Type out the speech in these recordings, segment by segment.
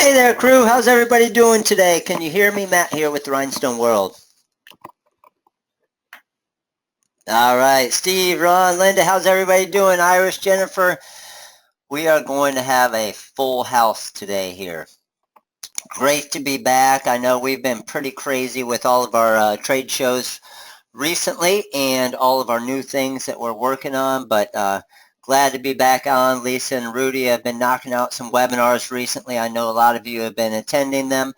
Hey there, crew. How's everybody doing today? Can you hear me? Matt here with the Rhinestone World. All right, Steve, Ron, Linda, how's everybody doing? Iris, Jennifer, we are going to have a full house today here. Great to be back. I know we've been pretty crazy with all of our trade shows recently and all of our new things that we're working on, but glad to be back on. Lisa and Rudy have been knocking out some webinars recently. I know a lot of you have been attending them,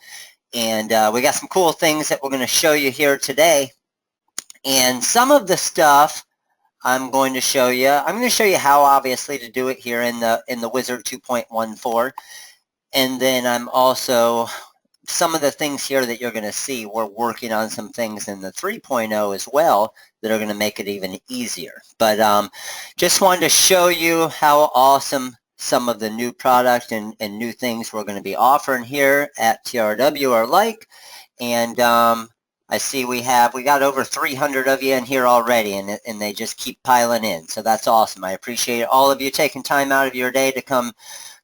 and we got some cool things that we're going to show you here today. And some of the stuff I'm going to show you, I'm going to show you how obviously to do it here in the Wizard 2.14, and then I'm also some of the things here that you're going to see, we're working on some things in the 3.0 as well that are going to make it even easier. But just wanted to show you how awesome some of the new product and new things we're going to be offering here at TRW are like. And I see we got over 300 of you in here already, and they just keep piling in. So that's awesome. I appreciate all of you taking time out of your day to come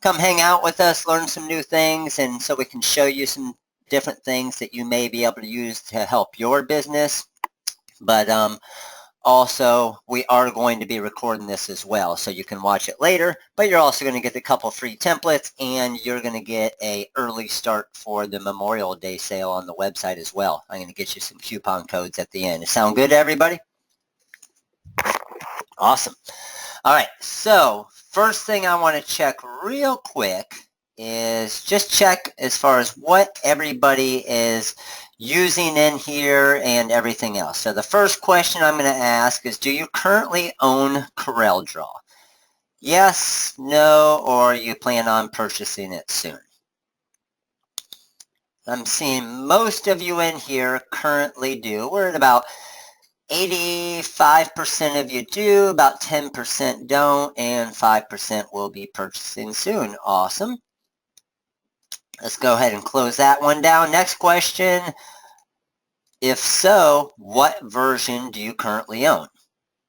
hang out with us, learn some new things, and so we can show you some different things that you may be able to use to help your business. But also, we are going to be recording this as well, so you can watch it later, but you're also going to get a couple free templates, and you're going to get an early start for the Memorial Day sale on the website as well. I'm going to get you some coupon codes at the end. Sound good to everybody? Awesome. All right, so first thing I want to check real quick is just check as far as what everybody is using in here and everything else. So the first question I'm going to ask is, do you currently own Corel Draw? Yes, no, or you plan on purchasing it soon? I'm seeing most of you in here currently do. We're at about 85% of you do, about 10% don't, and 5% will be purchasing soon. Awesome. Let's go ahead and close that one down. Next question. If so, what version do you currently own?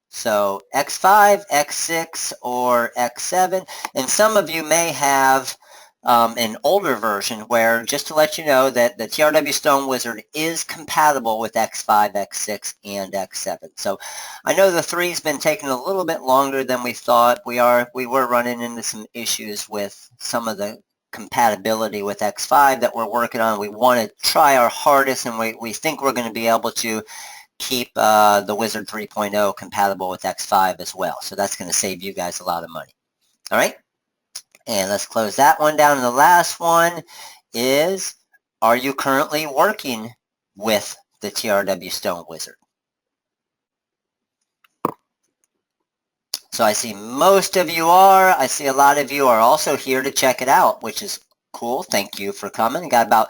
So X5, X6, or X7. And some of you may have an older version where, just to let you know, that the TRW Stone Wizard is compatible with X5, X6, and X7. So I know the 3's been taking a little bit longer than we thought. We were running into some issues with some of the compatibility with X5 that we're working on. We want to try our hardest, and we think we're going to be able to keep the Wizard 3.0 compatible with X5 as well. So that's going to save you guys a lot of money. All right. And let's close that one down. And the last one is, are you currently working with the TRW Stone Wizard? So I see most of you are. I see a lot of you are also here to check it out, which is cool. Thank you for coming. Got about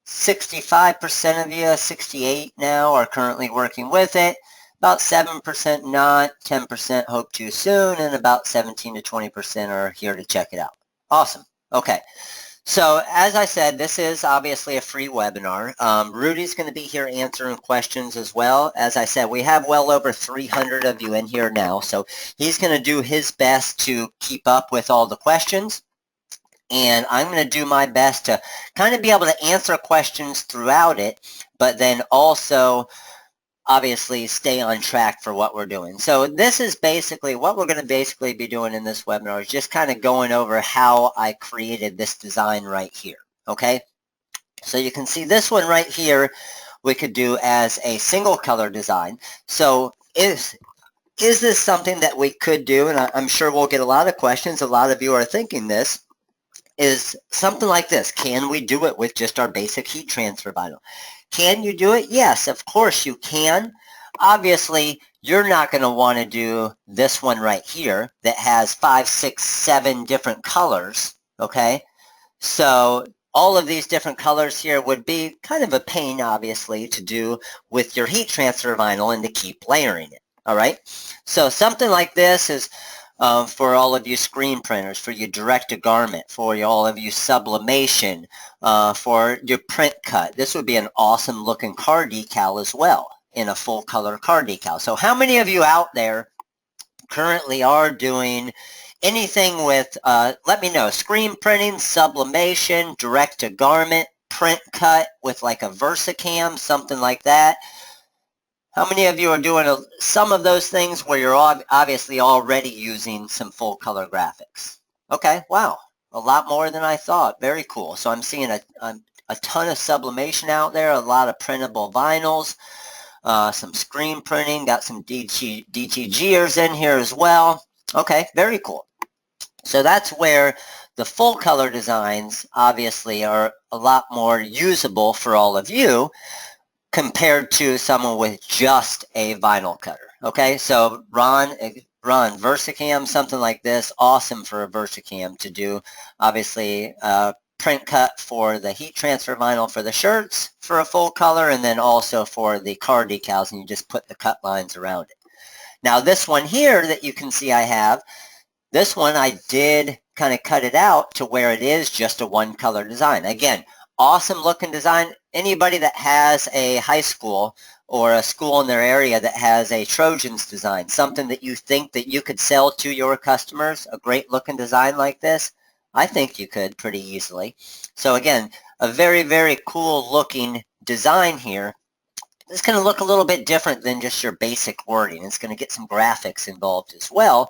65% of you, 68 now, are currently working with it. About 7% not, 10% hope to soon, and about 17 to 20% are here to check it out. Awesome. Okay. So as I said, this is obviously a free webinar. Rudy's going to be here answering questions as well. As I said, we have well over 300 of you in here now, so he's going to do his best to keep up with all the questions. And I'm going to do my best to kind of be able to answer questions throughout it, but then also obviously stay on track for what we're doing. So this is basically what we're going to basically be doing in this webinar, is just kind of going over how I created this design right here. Okay, so you can see this one right here we could do as a single color design. So is this something that we could do? And I'm sure we'll get a lot of questions. A lot of you are thinking this is something like this. Can we do it with just our basic heat transfer vinyl? Can you do it? Yes, of course you can. Obviously, you're not going to want to do this one right here that has 5, 6, 7 different colors, okay? So all of these different colors here would be kind of a pain, obviously, to do with your heat transfer vinyl and to keep layering it, all right? So something like this is for all of you screen printers, for your direct-to-garment, for all of you sublimation, for your print cut. This would be an awesome looking car decal as well, in a full color car decal. So how many of you out there currently are doing anything with, let me know, screen printing, sublimation, direct to garment, print cut with like a VersaCam, something like that. How many of you are doing some of those things where you're obviously already using some full color graphics? Okay, wow, a lot more than I thought. Very cool. So I'm seeing a ton of sublimation out there, a lot of printable vinyls, some screen printing, got some DTGers in here as well. Okay, very cool. So that's where the full color designs obviously are a lot more usable for all of you compared to someone with just a vinyl cutter. Okay, so Ron, VersaCam, something like this, awesome for a VersaCam to do. Obviously, print cut for the heat transfer vinyl for the shirts for a full color, and then also for the car decals, and you just put the cut lines around it. Now this one here that you can see I have, this one I did kind of cut it out to where it is just a one color design. Again, awesome looking design. Anybody that has a high school or a school in their area that has a Trojans design, something that you think that you could sell to your customers, a great looking design like this, I think you could pretty easily. So again, a very, very cool looking design here. It's going to look a little bit different than just your basic wording. It's going to get some graphics involved as well.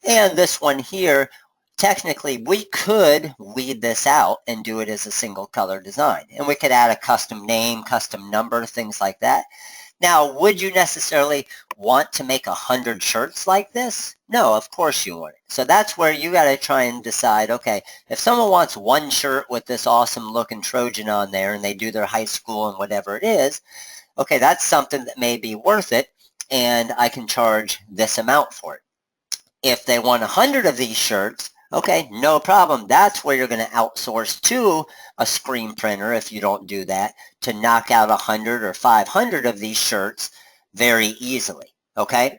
And this one here, technically, we could weed this out and do it as a single color design. And we could add a custom name, custom number, things like that. Now, would you necessarily want to make 100 shirts like this? No, of course you wouldn't. So that's where you got to try and decide, okay, if someone wants one shirt with this awesome looking Trojan on there and they do their high school and whatever it is, okay, that's something that may be worth it, and I can charge this amount for it. If they want 100 of these shirts, okay, no problem. That's where you're going to outsource to a screen printer, if you don't do that, to knock out 100 or 500 of these shirts very easily, okay?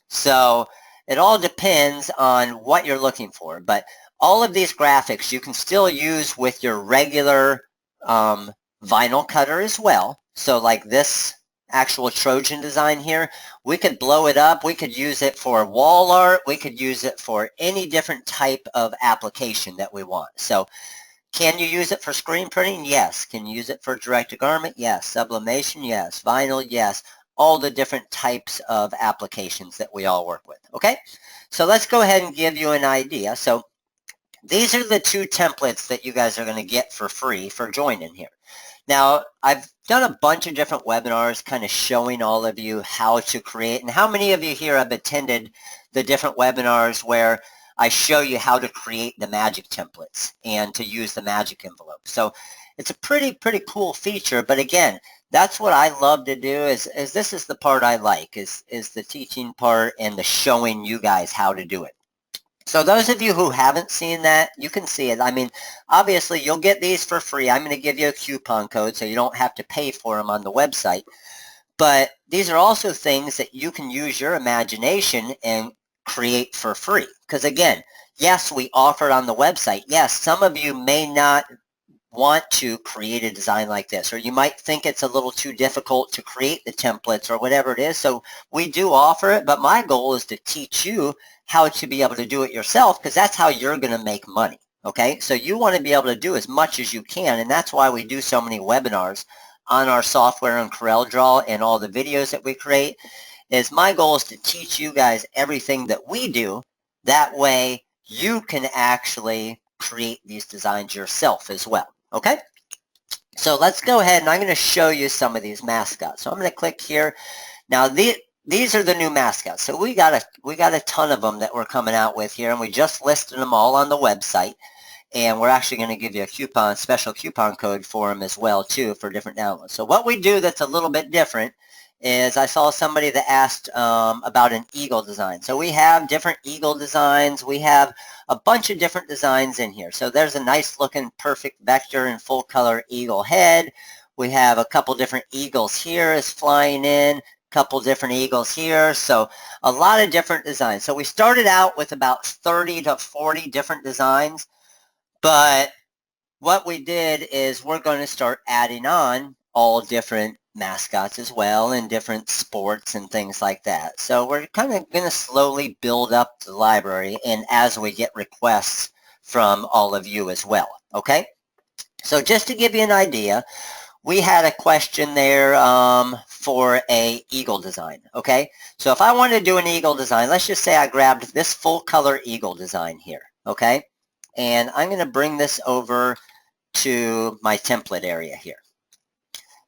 So it all depends on what you're looking for, but all of these graphics you can still use with your regular vinyl cutter as well. So like this actual Trojan design here, we could blow it up, we could use it for wall art, we could use it for any different type of application that we want. So can you use it for screen printing? Yes. Can you use it for direct to garment? Yes. Sublimation? Yes. Vinyl? Yes. All the different types of applications that we all work with. Okay, so let's go ahead and give you an idea. So these are the two templates that you guys are going to get for free for joining here. Now, I've done a bunch of different webinars kind of showing all of you how to create, and how many of you here have attended the different webinars where I show you how to create the magic templates and to use the magic envelope. So it's a pretty cool feature, but again, that's what I love to do is this is the part I like, is the teaching part and the showing you guys how to do it. So those of you who haven't seen that, you can see it. I mean, obviously, you'll get these for free. I'm going to give you a coupon code so you don't have to pay for them on the website. But these are also things that you can use your imagination and create for free. Because again, yes, we offer it on the website. Yes, some of you may not want to create a design like this, or you might think it's a little too difficult to create the templates or whatever it is. So we do offer it, but my goal is to teach you how to be able to do it yourself, because that's how you're going to make money. Okay, so you want to be able to do as much as you can, and that's why we do so many webinars on our software and Corel Draw and all the videos that we create. Is my goal is to teach you guys everything that we do. That way you can actually create these designs yourself as well. Okay, so let's go ahead and I'm going to show you some of these mascots. So I'm going to click here. Now these are the new mascots. So we got a ton of them that we're coming out with here, and we just listed them all on the website. And we're actually going to give you a special coupon code for them as well too, for different downloads. So what we do that's a little bit different is I saw somebody that asked about an eagle design. So we have different eagle designs. We have a bunch of different designs in here. So there's a nice looking perfect vector and full color eagle head. We have a couple different eagles here is flying in, couple different eagles here. So a lot of different designs. So we started out with about 30 to 40 different designs, but what we did is we're going to start adding on all different mascots as well in different sports and things like that. So we're kind of going to slowly build up the library, and as we get requests from all of you as well. Okay? So just to give you an idea, we had a question there for a eagle design, okay? So if I want to do an eagle design, let's just say I grabbed this full color eagle design here, okay? And I'm going to bring this over to my template area here.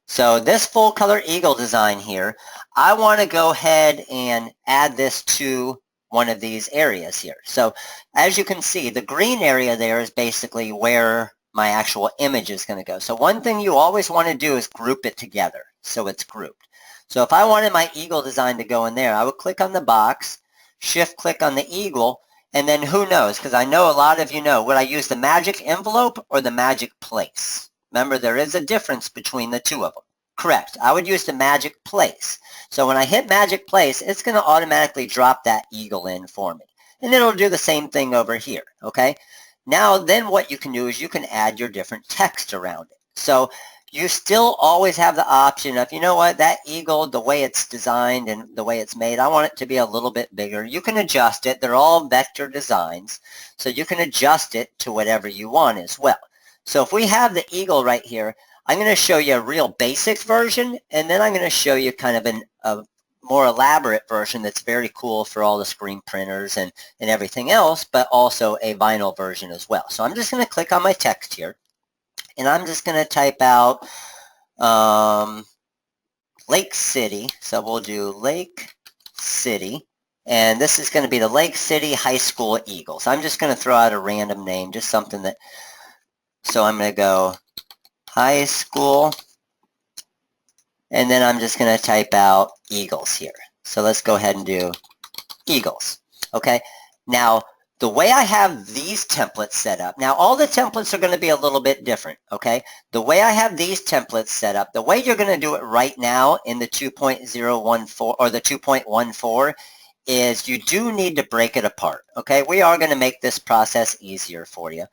So this full color eagle design here, I want to go ahead and add this to one of these areas here. So as you can see, the green area there is basically where my actual image is going to go. So one thing you always want to do is group it together so it's grouped. So if I wanted my eagle design to go in there, I would click on the box, shift click on the eagle, and then who knows, because I know a lot of you know, would I use the magic envelope or the magic place? Remember, there is a difference between the two of them. Correct. I would use the magic place. So when I hit magic place, it's going to automatically drop that eagle in for me. And it'll do the same thing over here, okay? Now, then what you can do is you can add your different text around it. So you still always have the option of, you know what, that eagle, the way it's designed and the way it's made, I want it to be a little bit bigger. You can adjust it. They're all vector designs. So you can adjust it to whatever you want as well. So if we have the eagle right here, I'm going to show you a real basic version, and then I'm going to show you kind of a more elaborate version that's very cool for all the screen printers and everything else, but also a vinyl version as well. So I'm just going to click on my text here, and I'm just going to type out Lake City. So we'll do Lake City, and this is going to be the Lake City High School Eagles. I'm just going to throw out a random name, just something that, so I'm going to go High School, and then I'm just going to type out Eagles here. So let's go ahead and do Eagles. Okay. Now, the way I have these templates set up, now all the templates are going to be a little bit different. Okay. The way I have these templates set up, the way you're going to do it right now in the 2.014 or the 2.14 is you do need to break it apart. Okay. We are going to make this process easier for you.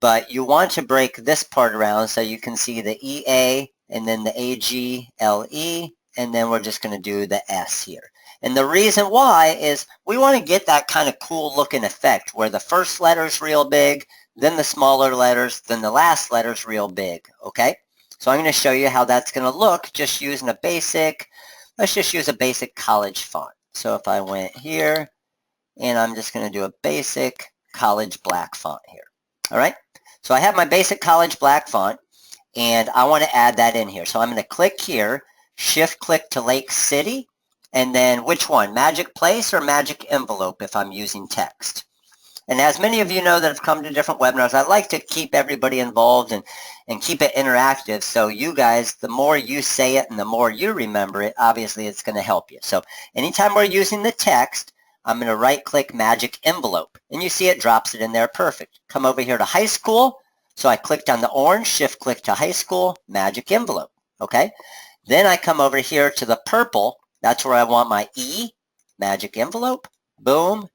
But you want to break this part around so you can see the EA and then the AGLE, and then we're just going to do the S here. And the reason why is we want to get that kind of cool looking effect where the first letter's real big, then the smaller letters, then the last letter's real big, okay? So I'm going to show you how that's going to look just using a basic, let's just use a basic college font. So if I went here, and I'm just going to do a basic college black font here, all right? So I have my basic college black font, and I want to add that in here. So I'm going to click here, shift click to Lake City, and then which one, Magic Place or Magic Envelope if I'm using text. And as many of you know that have come to different webinars, I like to keep everybody involved and keep it interactive. So you guys, the more you say it and the more you remember it, obviously it's going to help you. So anytime we're using the text, I'm going to right click Magic Envelope, and you see it drops it in there perfect. Come over here to High School. So I clicked on the orange, shift click to High School, Magic Envelope, okay? Then I come over here to the purple. That's where I want my E, Magic Envelope, boom,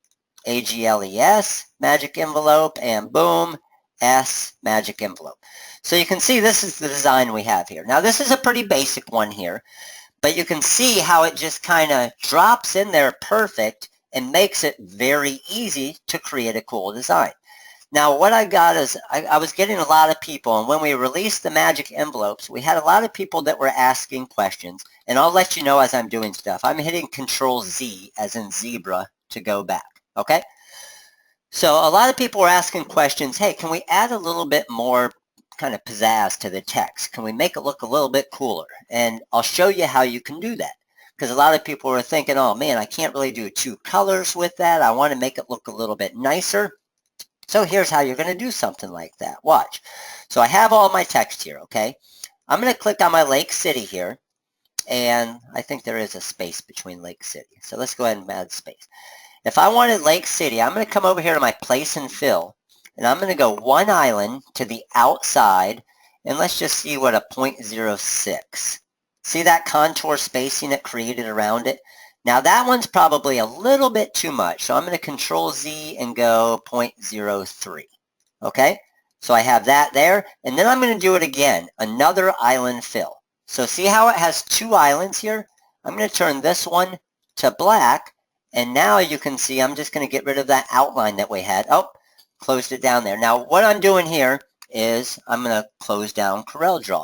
AGLES, Magic Envelope, and boom, S, Magic Envelope. So you can see this is the design we have here. Now this is a pretty basic one here, but you can see how it just kind of drops in there perfect and makes it very easy to create a cool design. Now what I got is I was getting a lot of people, and when we released the magic envelopes, we had a lot of people that were asking questions, and I'll let you know as I'm doing stuff. I'm hitting Control Z as in zebra to go back, okay? So a lot of people were asking questions, hey, can we add a little bit more kind of pizzazz to the text? Can we make it look a little bit cooler? And I'll show you how you can do that. Because a lot of people were thinking, oh man, I can't really do two colors with that. I want to make it look a little bit nicer. So here's how you're going to do something like that. Watch. So I have all my text here, okay? I'm going to click on my Lake City here. And I think there is a space between Lake City. So let's go ahead and add space. If I wanted Lake City, I'm going to come over here to my place and fill. And I'm going to go one island to the outside. And let's just see what a 0.06. See that contour spacing it created around it? Now that one's probably a little bit too much. So I'm going to Control Z and go 0.03. Okay? So I have that there. And then I'm going to do it again. Another island fill. So see how it has two islands here? I'm going to turn this one to black, and now you can see I'm just going to get rid of that outline that we had. Oh, closed it down there. Now what I'm doing here is I'm going to close down Corel Draw.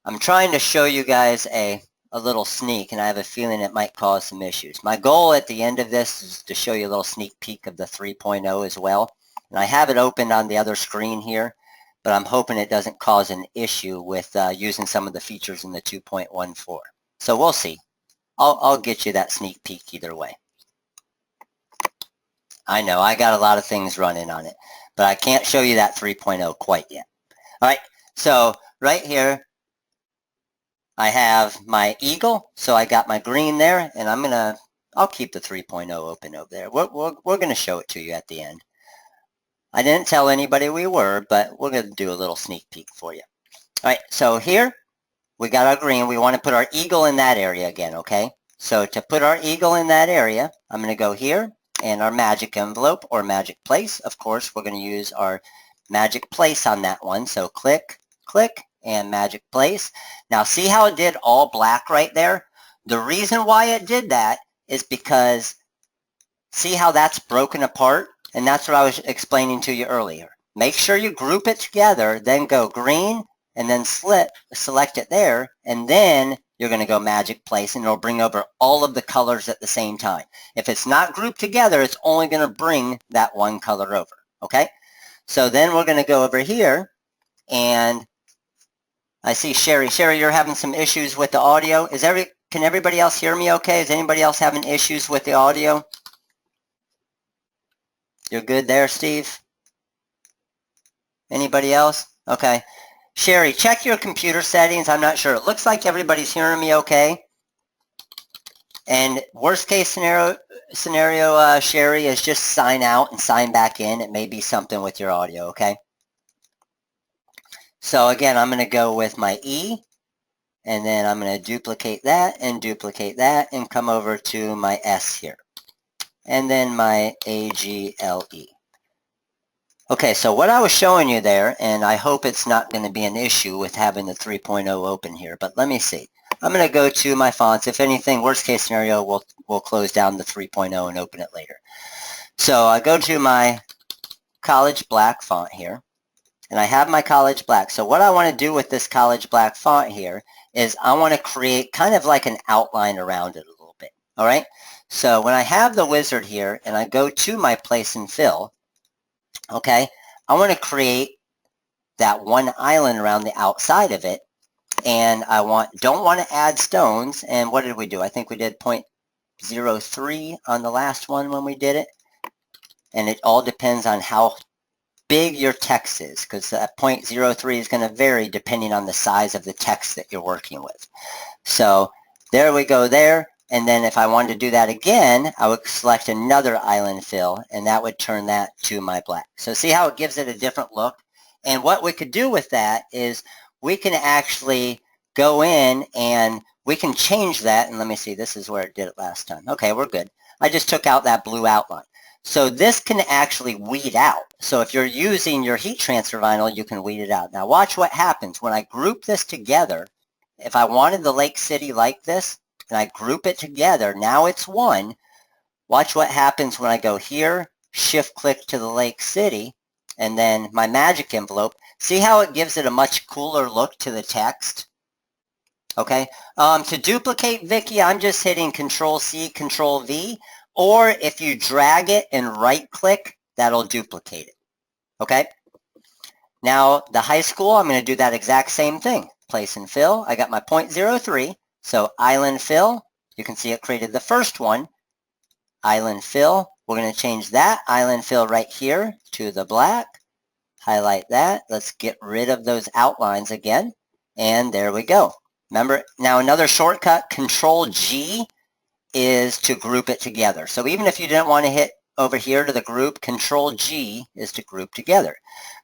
I'm trying to show you guys a little sneak, and I have a feeling it might cause some issues. My goal at the end of this is to show you a little sneak peek of the 3.0 as well. And I have it opened on the other screen here, but I'm hoping it doesn't cause an issue with using some of the features in the 2.14. So we'll see. I'll get you that sneak peek either way. I know, I got a lot of things running on it, but I can't show you that 3.0 quite yet. All right, so right here, I have my eagle, so I got my green there, and I'll keep the 3.0 open over there. We're going to show it to you at the end. I didn't tell anybody we were, but we're going to do a little sneak peek for you. All right, so here we got our green. We want to put our eagle in that area again, okay? So to put our eagle in that area, I'm going to go here and our magic envelope or magic place. Of course, we're going to use our magic place on that one. So click, click, and magic place. Now see how it did all black right there? The reason why it did that is because see how that's broken apart? And that's what I was explaining to you earlier. Make sure you group it together, then go green, and then select it there, and then you're going to go magic place, and it'll bring over all of the colors at the same time. If it's not grouped together, it's only going to bring that one color over, okay? So then we're going to go over here, and I see Sherry. Sherry, you're having some issues with the audio. Can everybody else hear me okay? Is anybody else having issues with the audio? You're good there, Steve? Anybody else? Okay. Sherry, check your computer settings. I'm not sure. It looks like everybody's hearing me okay. And worst case scenario, Sherry, is just sign out and sign back in. It may be something with your audio, okay? So again, I'm going to go with my E, and then I'm going to duplicate that and come over to my S here. And then my AGLE. Okay, so what I was showing you there, and I hope it's not going to be an issue with having the 3.0 open here, but let me see. I'm going to go to my fonts. If anything, worst case scenario, we'll close down the 3.0 and open it later. So I go to my College Black font here, and I have my College Black. So what I want to do with this College Black font here is I want to create kind of like an outline around it a little bit, all right? So when I have the wizard here and I go to my place and fill, okay, I want to create that one island around the outside of it, and I don't want to add stones. And what did we do? I think we did 0.03 on the last one when we did it, and it all depends on how big your text is, because that 0.03 is going to vary depending on the size of the text that you're working with. So there we go there. And then if I wanted to do that again, I would select another island fill, and that would turn that to my black. So see how it gives it a different look? And what we could do with that is we can actually go in and we can change that. And let me see, this is where it did it last time. Okay, we're good. I just took out that blue outline. So this can actually weed out. So if you're using your heat transfer vinyl, you can weed it out. Now watch what happens when I group this together. If I wanted the Lake City like this, and I group it together, now it's one. Watch what happens when I go here, shift click to the Lake City, and then my magic envelope. See how it gives it a much cooler look to the text? Okay, to duplicate Vicky, I'm just hitting Control-C, Control-V, or if you drag it and right-click, that'll duplicate it, okay? Now, the high school, I'm going to do that exact same thing. Place and fill, I got my 0.03, so island fill, you can see it created the first one. Island fill, we're going to change that island fill right here to the black. Highlight that. Let's get rid of those outlines again. And there we go. Remember, now another shortcut, Control-G, is to group it together. So even if you didn't want to hit over here to the group, Control-G is to group together.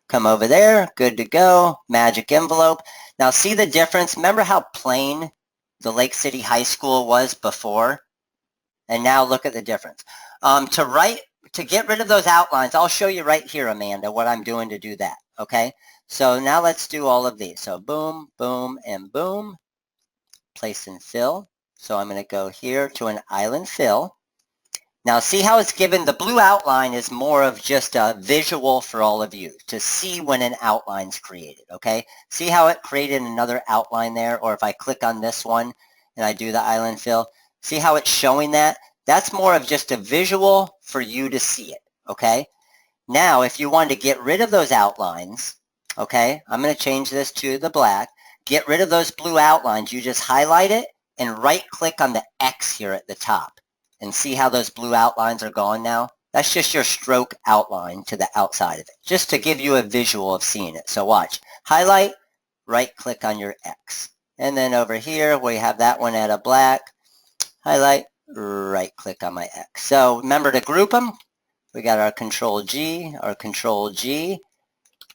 Come over there, good to go, magic envelope. Now see the difference? Remember how plain the Lake City High School was before? And now look at the difference. To get rid of those outlines, I'll show you right here, Amanda, what I'm doing to do that, okay? So now let's do all of these. So boom, boom, and boom. place and fill. So I'm going to go here to an island fill. Now see how it's given, the blue outline is more of just a visual for all of you to see when an outline's created, okay? See how it created another outline there? Or if I click on this one and I do the island fill, see how it's showing that? That's more of just a visual for you to see it, okay? Now, if you want to get rid of those outlines, okay, I'm going to change this to the black. Get rid of those blue outlines. You just highlight it and right-click on the X here at the top. And see how those blue outlines are gone now? That's just your stroke outline to the outside of it, just to give you a visual of seeing it. So watch. Highlight, right-click on your X. And then over here, we have that one at a black. Highlight, right-click on my X. So remember to group them. We got our Control-G, our Control-G,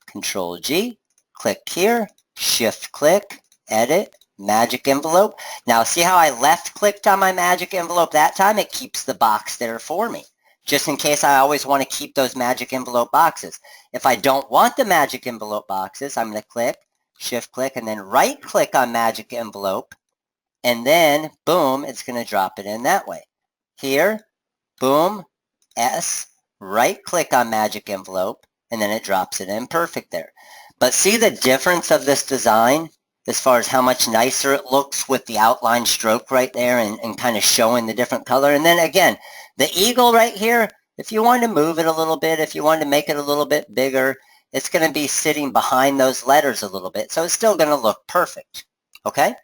Control-G. Click here, Shift-click, Edit, Magic Envelope. Now see how I left clicked on my magic envelope that time? It keeps the box there for me, just in case I always want to keep those magic envelope boxes. If I don't want the magic envelope boxes, I'm going to click, shift click, and then right click on magic envelope, and then boom, it's going to drop it in that way. Here, boom, S, right click on magic envelope, and then it drops it in perfect there. But see the difference of this design? As far as how much nicer it looks with the outline stroke right there and kind of showing the different color. And then again, the eagle right here, if you want to move it a little bit, if you want to make it a little bit bigger, it's going to be sitting behind those letters a little bit. So it's still going to look perfect. Okay?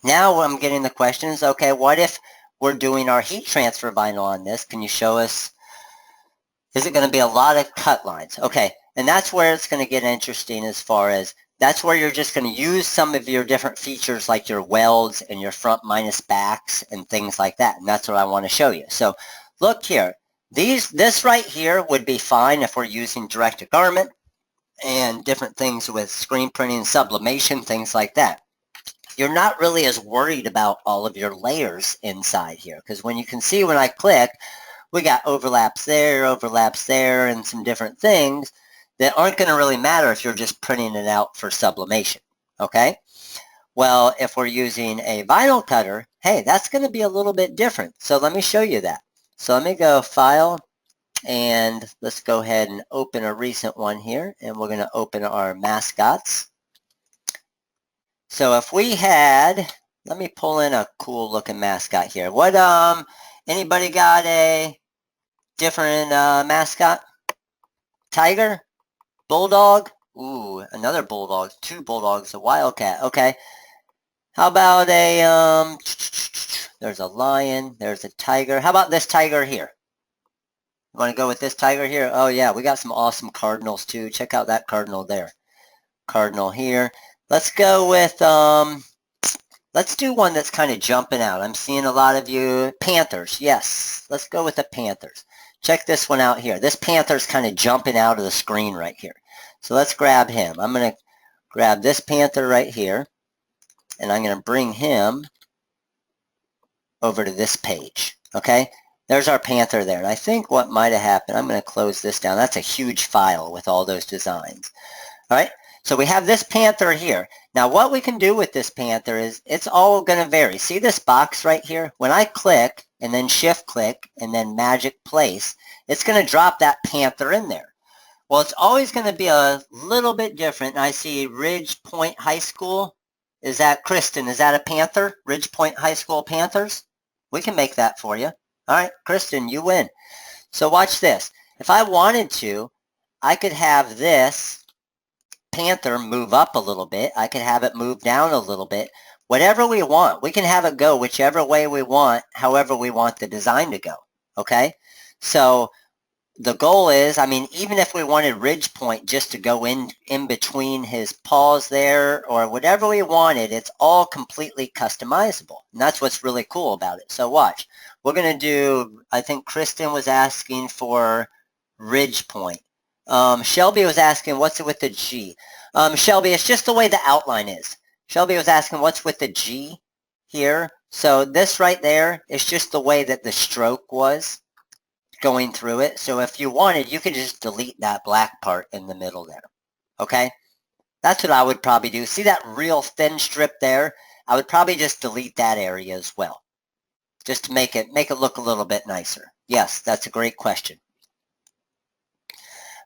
Now I'm getting the questions. Okay, what if we're doing our heat transfer vinyl on this? Can you show us? Is it going to be a lot of cut lines? Okay, and that's where it's going to get interesting as far as that's where you're just going to use some of your different features like your welds and your front minus backs and things like that. And that's what I want to show you. So look here. This right here would be fine if we're using direct-to-garment and different things with screen printing, sublimation, things like that. You're not really as worried about all of your layers inside here because when you can see when I click, we got overlaps there, and some different things that aren't going to really matter if you're just printing it out for sublimation, okay? Well, if we're using a vinyl cutter, hey, that's going to be a little bit different. So let me show you that. So let me go File, and let's go ahead and open a recent one here, and we're going to open our mascots. So if we had, let me pull in a cool looking mascot here. What, anybody got a different mascot? Tiger? Bulldog? Ooh, another bulldog. 2 bulldogs, a wildcat. Okay. How about a, there's a lion, there's a tiger. How about this tiger here? You want to go with this tiger here? Oh yeah, we got some awesome cardinals too. Check out that cardinal there. Cardinal here. Let's go with, let's do one that's kind of jumping out. I'm seeing a lot of you. Panthers, yes. Let's go with the Panthers. Check this one out here. This panther's kind of jumping out of the screen right here. So let's grab him. I'm going to grab this panther right here, and I'm going to bring him over to this page. Okay? There's our panther there. And I think what might have happened, I'm going to close this down. That's a huge file with all those designs. All right? So we have this panther here. Now what we can do with this panther is it's all going to vary. See this box right here? When I click and then shift click and then magic place, it's going to drop that panther in there. Well, it's always going to be a little bit different. I see Ridge Point High School. Is that Kristen? Is that a panther? Ridge Point High School Panthers? We can make that for you. All right, Kristen, you win. So watch this. If I wanted to, I could have this panther move up a little bit. I could have it move down a little bit. Whatever we want. We can have it go whichever way we want, however we want the design to go. Okay? So the goal is, I mean, even if we wanted Ridge Point just to go in between his paws there or whatever we wanted, it's all completely customizable. And that's what's really cool about it. So watch. We're going to do, I think Kristen was asking for Ridge Point. Shelby was asking, what's it with the G? Shelby, it's just the way the outline is. Shelby was asking, what's with the G here? So this right there is just the way that the stroke was going through it. So if you wanted, you could just delete that black part in the middle there. Okay? That's what I would probably do. See that real thin strip there? I would probably just delete that area as well, just to make it look a little bit nicer. Yes, that's a great question.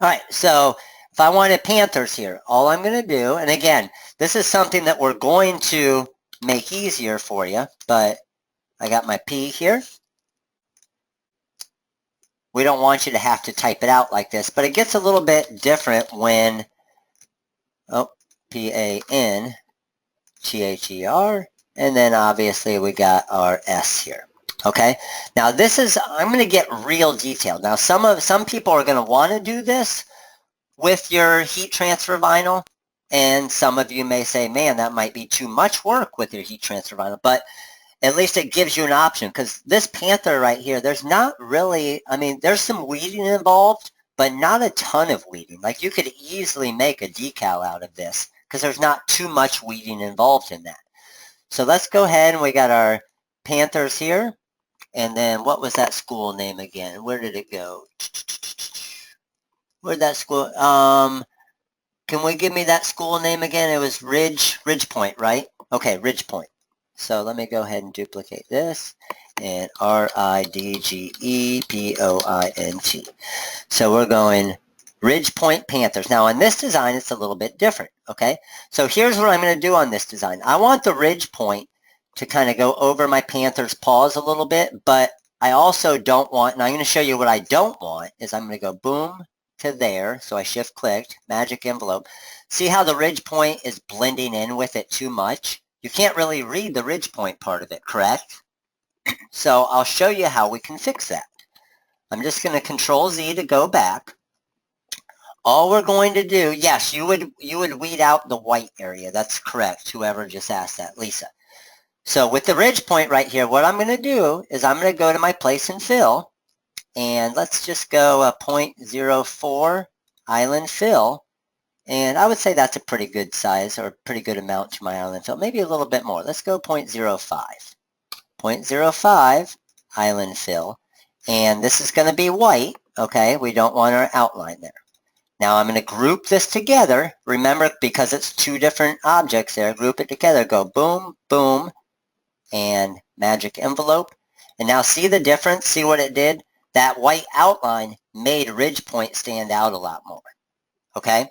All right, so if I wanted panthers here, all I'm going to do, and again, this is something that we're going to make easier for you, but I got my P here. We don't want you to have to type it out like this, but it gets a little bit different when, P-A-N-T-H-E-R, and then obviously we got our S here. Okay, now this is, I'm going to get real detailed. Now some people are going to want to do this with your heat transfer vinyl, and some of you may say, man, that might be too much work with your heat transfer vinyl, but at least it gives you an option, because this panther right here, there's not really, I mean, there's some weeding involved, but not a ton of weeding. Like, you could easily make a decal out of this because there's not too much weeding involved in that. So let's go ahead, and we got our panthers here. And then what was that school name again? Where did it go? Where'd that school? Can we give me that school name again? It was Ridge Point, right? Okay, Ridge Point. So let me go ahead and duplicate this, and R-I-D-G-E-P-O-I-N-T. So we're going Ridge Point Panthers. Now on this design, it's a little bit different, okay? So here's what I'm going to do on this design. I want the ridge point to kind of go over my panther's paws a little bit, but I also don't want, and I'm going to show you what I don't want, is I'm going to go boom to there. So I shift clicked, magic envelope. See how the ridge point is blending in with it too much? You can't really read the ridge point part of it, correct? So I'll show you how we can fix that. I'm just going to Control Z to go back. All we're going to do, yes, you would weed out the white area. That's correct. Whoever just asked that, Lisa. So with the ridge point right here, what I'm going to do is I'm going to go to my place and fill, and let's just go a 0.04 island fill. And I would say that's a pretty good size, or a pretty good amount to my island fill. Maybe a little bit more. Let's go 0.05. 0.05 island fill. And this is going to be white, okay? We don't want our outline there. Now I'm going to group this together. Remember, because it's two different objects there, group it together. Go boom, boom, and magic envelope. And now see the difference? See what it did? That white outline made ridge point stand out a lot more, okay?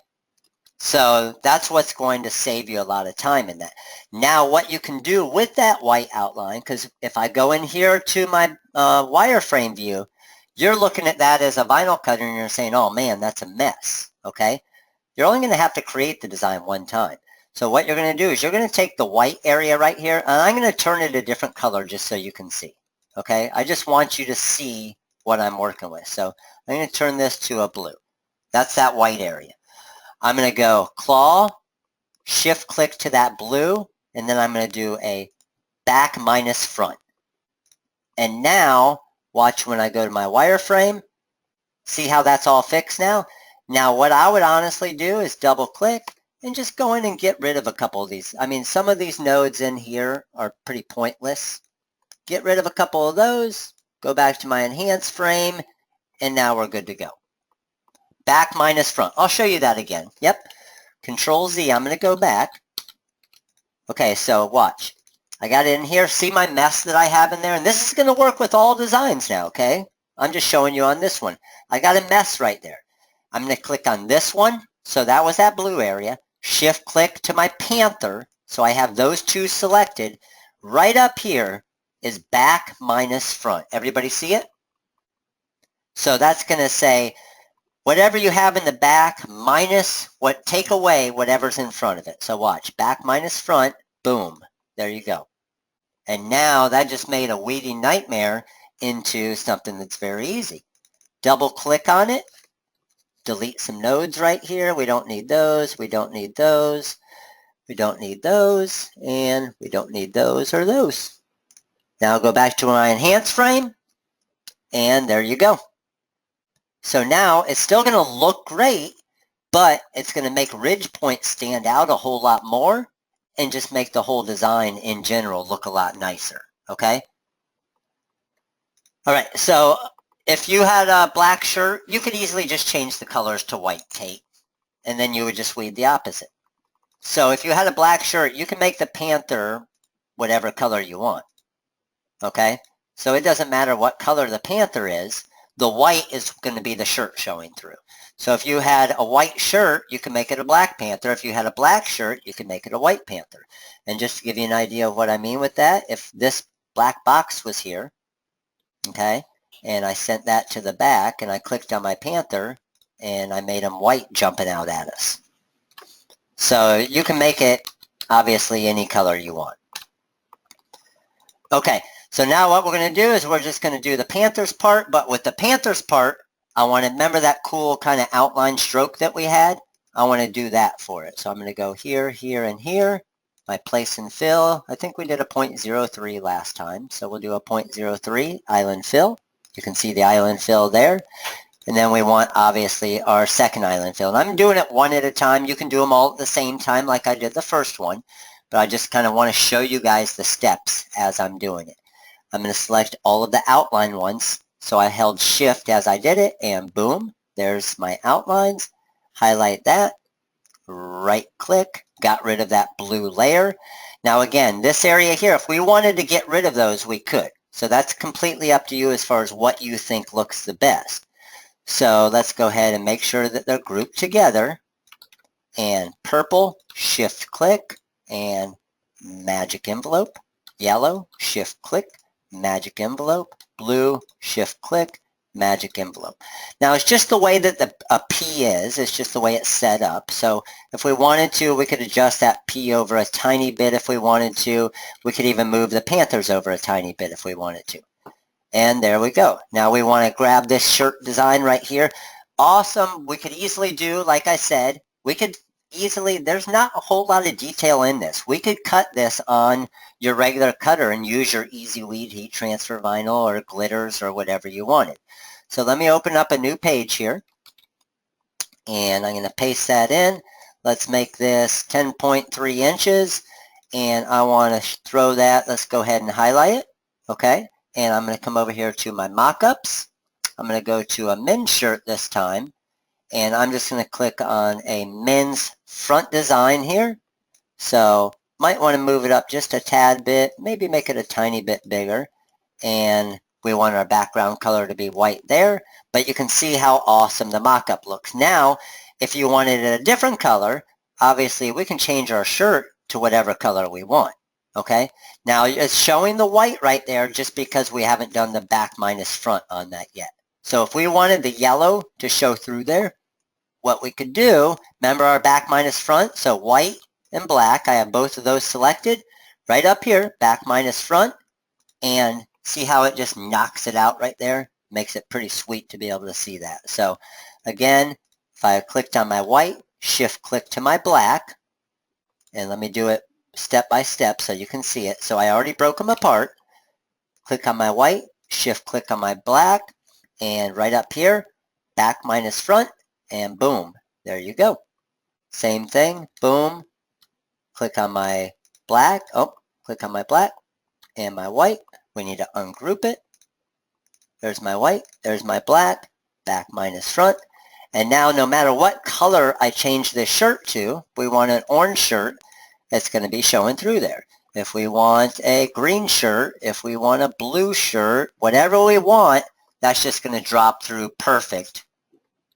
So that's what's going to save you a lot of time in that. Now what you can do with that white outline, because if I go in here to my wireframe view, you're looking at that as a vinyl cutter and you're saying, oh man, that's a mess, okay? You're only going to have to create the design one time. So what you're going to do is you're going to take the white area right here, and I'm going to turn it a different color just so you can see, okay? I just want you to see what I'm working with. So I'm going to turn this to a blue. That's that white area. I'm going to go claw, shift click to that blue, and then I'm going to do a back minus front. And now, watch when I go to my wireframe. See how that's all fixed now? Now what I would honestly do is double click and just go in and get rid of a couple of these. I mean, some of these nodes in here are pretty pointless. Get rid of a couple of those, go back to my enhanced frame, and now we're good to go. Back minus front. I'll show you that again. Yep. Control Z. I'm going to go back. Okay, so watch. I got it in here. See my mess that I have in there? And this is going to work with all designs now, okay? I'm just showing you on this one. I got a mess right there. I'm going to click on this one. So that was that blue area. Shift click to my panther. So I have those two selected. Right up here is back minus front. Everybody see it? So that's going to say whatever you have in the back minus what, take away whatever's in front of it. So watch, back minus front, boom, there you go. And now that just made a weeding nightmare into something that's very easy. Double click on it, delete some nodes right here. We don't need those, we don't need those, we don't need those, and we don't need those or those. Now go back to my enhanced frame, and there you go. So now it's still going to look great, but it's going to make ridge point stand out a whole lot more and just make the whole design in general look a lot nicer, okay? All right, so if you had a black shirt, you could easily just change the colors to white tape, and then you would just weed the opposite. So if you had a black shirt, you can make the panther whatever color you want. Okay, so it doesn't matter what color the panther is, the white is going to be the shirt showing through. So if you had a white shirt, you can make it a black panther. If you had a black shirt, you can make it a white panther. And just to give you an idea of what I mean with that, if this black box was here, okay, and I sent that to the back and I clicked on my panther and I made him white jumping out at us. So you can make it obviously any color you want. Okay, so now what we're going to do is we're just going to do the Panthers part, but with the Panthers part, I want to remember that cool kind of outline stroke that we had. I want to do that for it. So I'm going to go here, here, and here. My place and fill, I think we did a 0.03 last time, so we'll do a 0.03 island fill. You can see the island fill there. And then we want, obviously, our second island fill. And I'm doing it one at a time. You can do them all at the same time like I did the first one. But I just kind of want to show you guys the steps as I'm doing it. I'm going to select all of the outline ones. So I held shift as I did it, and boom, there's my outlines. Highlight that, right click, got rid of that blue layer. Now again, this area here, if we wanted to get rid of those, we could. So that's completely up to you as far as what you think looks the best. So let's go ahead and make sure that they're grouped together. And purple, shift click, and magic envelope. Yellow, shift click, magic envelope. Blue, shift click, magic envelope. Now it's just the way that a P is. It's just the way it's set up. So if we wanted to, we could adjust that P over a tiny bit if we wanted to. We could even move the Panthers over a tiny bit if we wanted to. And there we go. Now we want to grab this shirt design right here. Awesome. We could easily do, like I said, we could easily, there's not a whole lot of detail in this. We could cut this on your regular cutter and use your Easyweed heat transfer vinyl or glitters or whatever you wanted. So let me open up a new page here. And I'm going to paste that in. Let's make this 10.3 inches. And I want to throw that. Let's go ahead and highlight it. Okay. And I'm going to come over here to my mock-ups. I'm going to go to a men's shirt this time. And I'm just going to click on a men's front design here. So might want to move it up just a tad bit. Maybe make it a tiny bit bigger. And we want our background color to be white there. But you can see how awesome the mock-up looks. Now, if you wanted it a different color, obviously we can change our shirt to whatever color we want. Okay, now it's showing the white right there just because we haven't done the back minus front on that yet. So if we wanted the yellow to show through there, what we could do, remember our back minus front, so white and black, I have both of those selected. Right up here, back minus front, and see how it just knocks it out right there? Makes it pretty sweet to be able to see that. So again, if I clicked on my white, shift click to my black, and let me do it step by step so you can see it. So I already broke them apart. Click on my white, shift click on my black, and right up here, back minus front, and boom, there you go. Same thing, boom, click on my black, click on my black and my white. We need to ungroup it. There's my white, there's my black, back minus front. And now no matter what color I change this shirt to, we want an orange shirt, it's going to be showing through there. If we want a green shirt, if we want a blue shirt, whatever we want, that's just going to drop through perfect,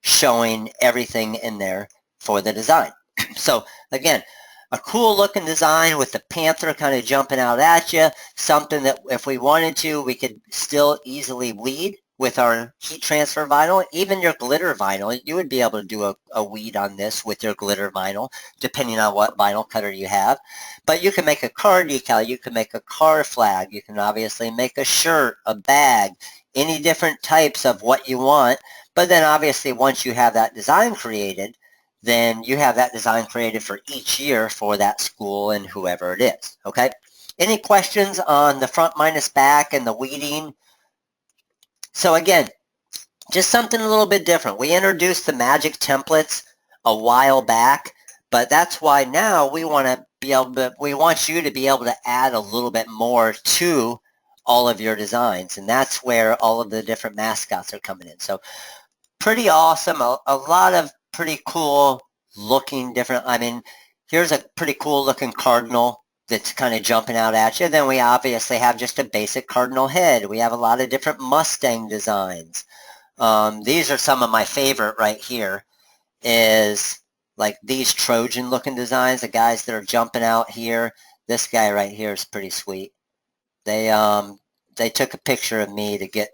showing everything in there for the design. So again, a cool looking design with the panther kind of jumping out at you, something that if we wanted to, we could still easily weed with our heat transfer vinyl. Even your glitter vinyl, you would be able to do a weed on this with your glitter vinyl, depending on what vinyl cutter you have. But you can make a car decal, you can make a car flag, you can obviously make a shirt, a bag, any different types of what you want. But then obviously once you have that design created, then you have that design created for each year for that school and whoever it is, okay? Any questions on the front minus back and the weeding? So again, just something a little bit different. We introduced the magic templates a while back, but that's why now we want to be able to, we want you to be able to add a little bit more to all of your designs, and that's where all of the different mascots are coming in. So pretty awesome, a lot of pretty cool looking different, I mean, here's a pretty cool looking cardinal that's kind of jumping out at you. Then we obviously have just a basic cardinal head. We have a lot of different Mustang designs. These are some of my favorite right here, is like these Trojan looking designs, the guys that are jumping out here. This guy right here is pretty sweet. They took a picture of me to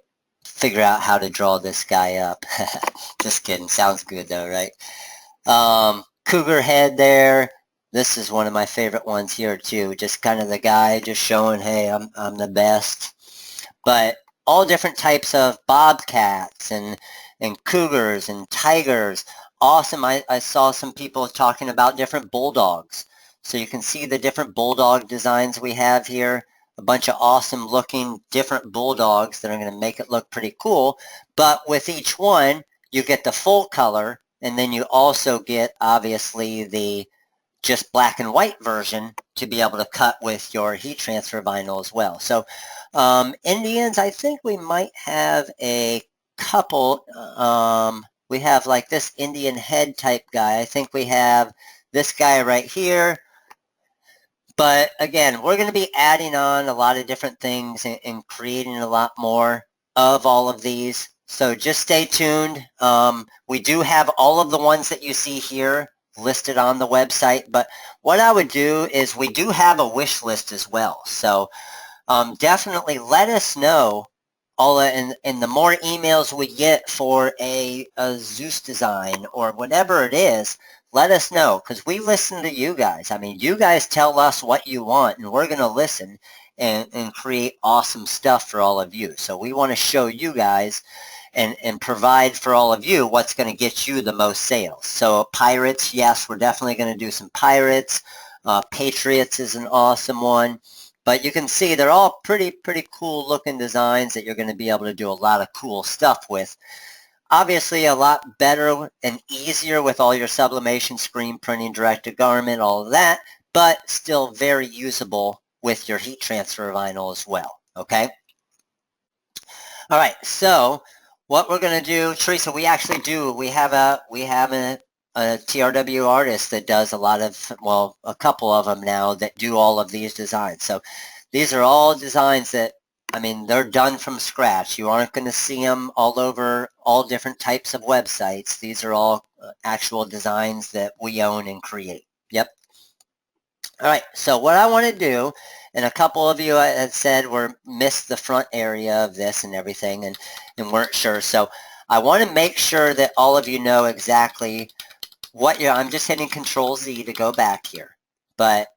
figure out how to draw this guy up. Just kidding. Sounds good though, right? Cougar head there. This is one of my favorite ones here too. Just kind of the guy just showing, hey, I'm the best. But all different types of bobcats and cougars and tigers. Awesome. I saw some people talking about different bulldogs. So you can see the different bulldog designs we have here. A bunch of awesome looking different bulldogs that are going to make it look pretty cool. But with each one, you get the full color, and then you also get obviously the just black and white version to be able to cut with your heat transfer vinyl as well. So Indians, I think we might have a couple. We have like this Indian head type guy. I think we have this guy right here. But again, we're going to be adding on a lot of different things and creating a lot more of all of these. So just stay tuned. We do have all of the ones that you see here listed on the website. But what I would do is we do have a wish list as well. So definitely let us know. And the more emails we get for a Zeus design or whatever it is, let us know, because we listen to you guys. I mean, you guys tell us what you want, and we're going to listen and create awesome stuff for all of you. So we want to show you guys and provide for all of you what's going to get you the most sales. So pirates, yes, we're definitely going to do some pirates. Patriots is an awesome one. But you can see they're all pretty cool looking designs that you're going to be able to do a lot of cool stuff with. Obviously a lot better and easier with all your sublimation, screen printing, direct to garment, all of that, but still very usable with your heat transfer vinyl as well, okay? All right, so what we're going to do, Teresa, we have a TRW artist that does a lot of, well, a couple of them now that do all of these designs. So these are all designs that, I mean, they're done from scratch. You aren't going to see them all over all different types of websites. These are all actual designs that we own and create. Yep. All right, so what I want to do, and a couple of you had said missed the front area of this and everything and weren't sure. So I want to make sure that all of you know exactly I'm just hitting Control Z to go back here. But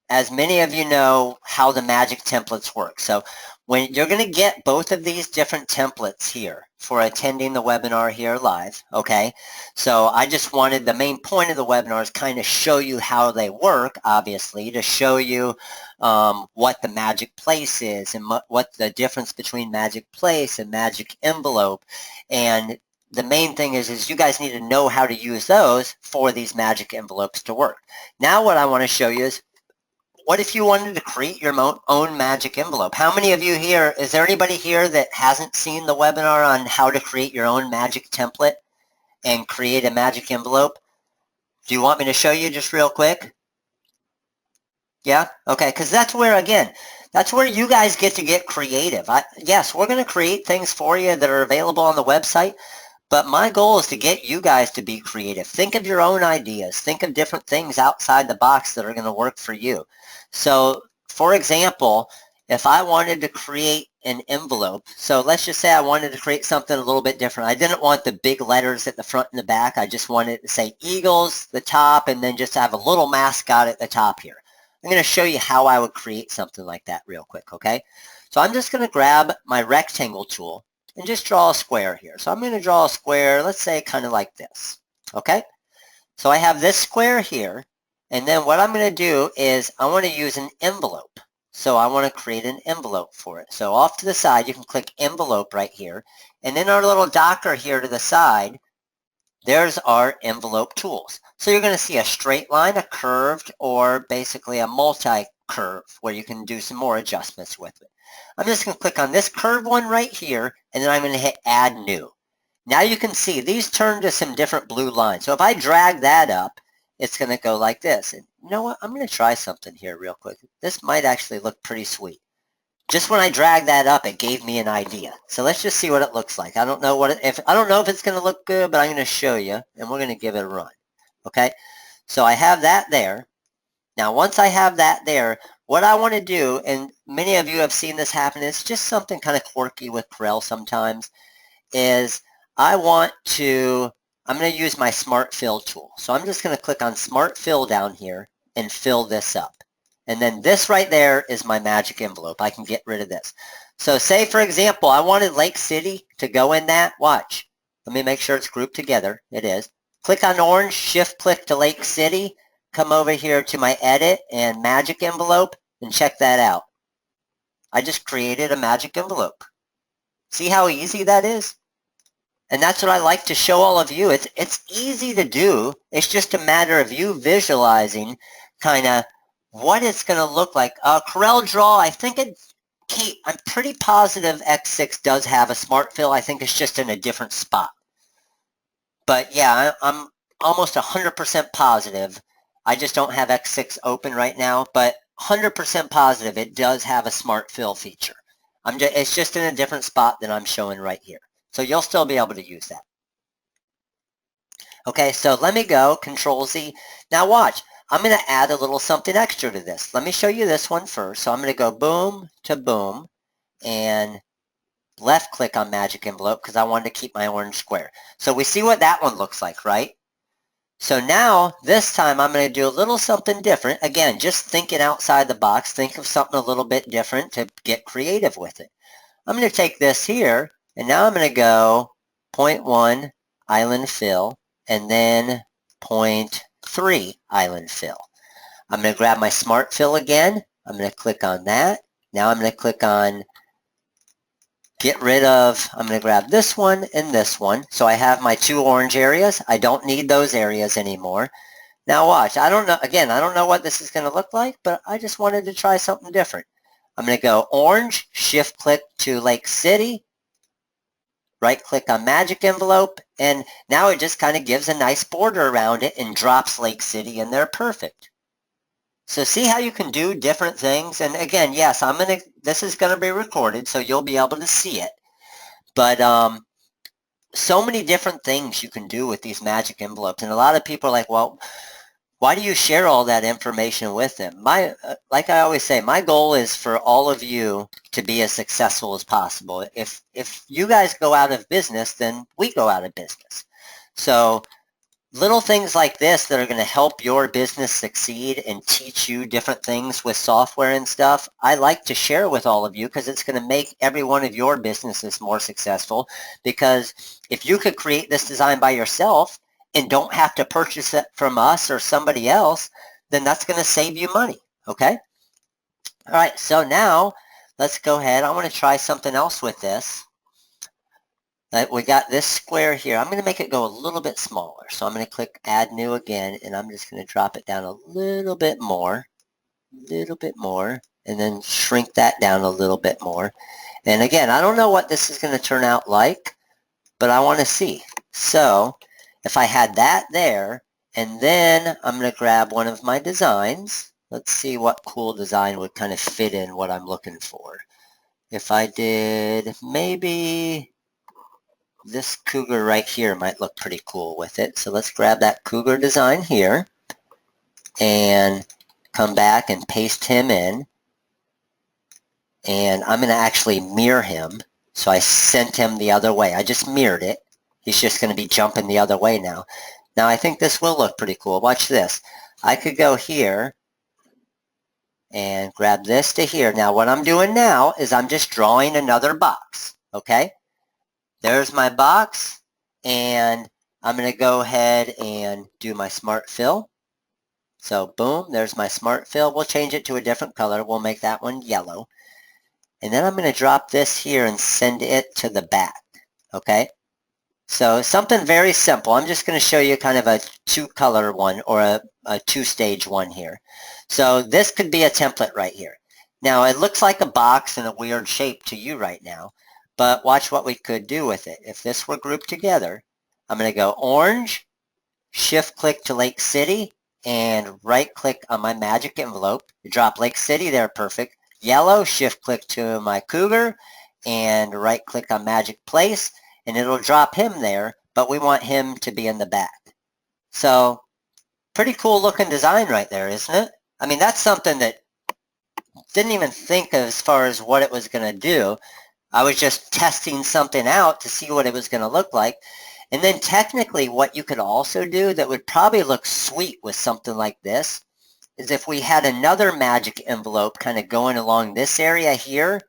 as many of you know how the magic templates work. So when you're going to get both of these different templates here for attending the webinar here live, okay? So I just wanted, the main point of the webinar is kind of show you how they work, obviously, to show you what the magic place is and what the difference between magic place and magic envelope. And the main thing is you guys need to know how to use those for these magic envelopes to work. Now what I want to show you is, what if you wanted to create your own magic envelope? How many of you here, is there anybody here that hasn't seen the webinar on how to create your own magic template and create a magic envelope? Do you want me to show you just real quick? Yeah? Okay, because that's where, again, that's where you guys get to get creative. Yes, we're going to create things for you that are available on the website, but my goal is to get you guys to be creative. Think of your own ideas. Think of different things outside the box that are going to work for you. So, for example, if I wanted to create an envelope, so let's just say I wanted to create something a little bit different. I didn't want the big letters at the front and the back. I just wanted to say Eagles, the top, and then just have a little mascot at the top here. I'm going to show you how I would create something like that real quick, okay? So I'm just going to grab my rectangle tool and just draw a square here. So I'm going to draw a square, let's say kind of like this, okay? So I have this square here, and then what I'm going to do is I want to use an envelope. So I want to create an envelope for it. So off to the side, you can click envelope right here, and then our little docker here to the side, there's our envelope tools. So you're going to see a straight line, a curved, or basically a multi-curve where you can do some more adjustments with it. I'm just going to click on this curved one right here, and then I'm going to hit Add New. Now you can see these turn to some different blue lines. So if I drag that up, it's going to go like this. And you know what? I'm going to try something here real quick. This might actually look pretty sweet. Just when I dragged that up, it gave me an idea. So let's just see what it looks like. I don't know if it's going to look good, but I'm going to show you, and we're going to give it a run. Okay? So I have that there. Now, once I have that there, what I want to do, and many of you have seen this happen, it's just something kind of quirky with Corel sometimes, is I'm going to use my Smart Fill tool. So I'm just going to click on Smart Fill down here and fill this up. And then this right there is my magic envelope. I can get rid of this. So say, for example, I wanted Lake City to go in that. Watch. Let me make sure it's grouped together. It is. Click on orange, shift click to Lake City, come over here to my edit and magic envelope, and check that out. I just created a magic envelope. See how easy that is? And that's what I like to show all of you. It's easy to do. It's just a matter of you visualizing kind of what it's going to look like. Corel Draw, I think I'm pretty positive X6 does have a Smart Fill. I think it's just in a different spot. But yeah, I'm almost 100% positive. I just don't have X6 open right now, but 100% positive it does have a Smart Fill feature. It's just in a different spot than I'm showing right here. So you'll still be able to use that. Okay, so let me go, Control Z. Now watch, I'm going to add a little something extra to this. Let me show you this one first. So I'm going to go boom to boom and left click on magic envelope because I wanted to keep my orange square. So we see what that one looks like, right? So now this time I'm going to do a little something different. Again, just thinking outside the box. Think of something a little bit different to get creative with it. I'm going to take this here and now I'm going to go 0.1 island fill and then 0.3 island fill. I'm going to grab my Smart Fill again. I'm going to click on that. Now I'm going to click on get rid of, I'm going to grab this one and this one. So I have my two orange areas. I don't need those areas anymore. Now watch, I don't know what this is going to look like, but I just wanted to try something different. I'm going to go orange, shift click to Lake City, right click on magic envelope, and now it just kind of gives a nice border around it and drops Lake City in there perfect. So see how you can do different things? And again, yes, this is going to be recorded, so you'll be able to see it. But so many different things you can do with these magic envelopes. And a lot of people are like, well, why do you share all that information with them? Like I always say, my goal is for all of you to be as successful as possible. If you guys go out of business, then we go out of business. So little things like this that are going to help your business succeed and teach you different things with software and stuff, I like to share with all of you because it's going to make every one of your businesses more successful. Because if you could create this design by yourself and don't have to purchase it from us or somebody else, then that's going to save you money, okay? All right, so now let's go ahead. I want to try something else with this. We got this square here. I'm going to make it go a little bit smaller. So I'm going to click Add New again, and I'm just going to drop it down a little bit more, and then shrink that down a little bit more. And again, I don't know what this is going to turn out like, but I want to see. So if I had that there, and then I'm going to grab one of my designs. Let's see what cool design would kind of fit in what I'm looking for. If I did maybe this cougar right here might look pretty cool with it. So let's grab that cougar design here and come back and paste him in. And I'm going to actually mirror him. So I sent him the other way. I just mirrored it. He's just going to be jumping the other way now. Now I think this will look pretty cool. Watch this. I could go here and grab this to here. Now what I'm doing now is I'm just drawing another box. Okay? There's my box, and I'm going to go ahead and do my Smart Fill. So boom, there's my Smart Fill. We'll change it to a different color. We'll make that one yellow. And then I'm going to drop this here and send it to the back. Okay? So something very simple. I'm just going to show you kind of a two-color one or a two-stage one here. So this could be a template right here. Now it looks like a box in a weird shape to you right now. But watch what we could do with it. If this were grouped together, I'm going to go orange, shift click to Lake City, and right click on my magic envelope. Drop Lake City there, perfect. Yellow, shift click to my cougar and right click on magic place and it'll drop him there, but we want him to be in the back. So pretty cool looking design right there, isn't it? I mean, that's something that didn't even think of as far as what it was going to do. I was just testing something out to see what it was going to look like. And then technically what you could also do that would probably look sweet with something like this is if we had another magic envelope kind of going along this area here,